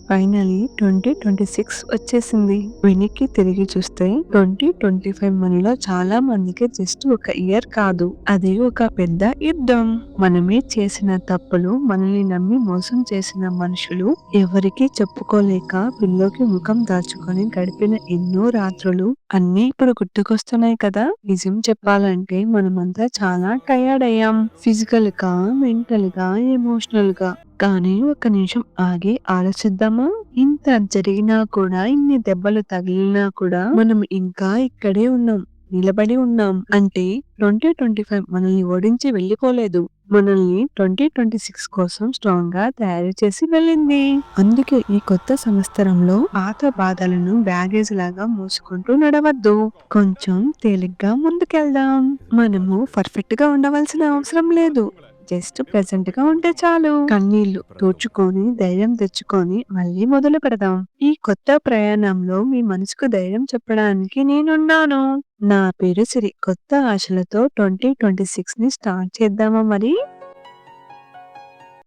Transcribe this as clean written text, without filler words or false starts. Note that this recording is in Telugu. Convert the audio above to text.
ఫైనల్లీ 2026 వచ్చేసింది. వెనక్కి తిరిగి చూస్తే 2025 మనలో చాలా మందికి జస్ట్ ఒక ఇయర్ కాదు. అది ఒక పెద్ద యుద్ధం. మనమే చేసిన తప్పులు, మనల్ని నమ్మి మోసం చేసిన మనుషులు, ఎవరికీ చెప్పుకోలేక పిల్లోకి ముఖం దాచుకొని గడిపిన ఎన్నో రాత్రులు అన్నీ ఇప్పుడు గుర్తుకొస్తున్నాయి కదా! నిజం చెప్పాలంటే మనమంతా చాలా టయర్డ్ అయ్యాం. ఫిజికల్ గా, మెంటల్ గా, ఎమోషనల్ గా. కానీ ఒక్క నిమిషం ఆగి ఆలోచిద్దామా? ఇంత జరిగినా కూడా, ఇన్ని దెబ్బలు తగిలినా కూడా మనం ఇంకా ఇక్కడే ఉన్నాం. నిలబడి ఉన్నాం. అంటే 2025 మనల్ని ఓడించి వెళ్ళిపోలేదు. మనల్ని 2026 కోసం స్ట్రాంగ్ గా తయారు చేసి వెళ్ళింది. అందుకే ఈ కొత్త సంవత్సరంలో పాత బాధలను బ్యాగేజ్ లాగా మోసుకుంటూ నడవద్దు. కొంచెం తేలిగ్గా ముందుకెళ్దాం. మనము పర్ఫెక్ట్ గా ఉండవలసిన అవసరం లేదు. జస్ట్ ప్రెజెంట్ గా ఉంటే చాలు. కన్నీళ్లు తోచుకొని ధైర్యం తెచ్చుకొని మళ్ళీ మొదలు పెడదాం. ఈ కొత్త ప్రయాణంలో మీ మనసుకు ధైర్యం చెప్పడానికి నేనున్నాను. నా పేరు సిరి. కొత్త ఆశలతో 2026 ని స్టార్ట్ చేద్దామా మరి?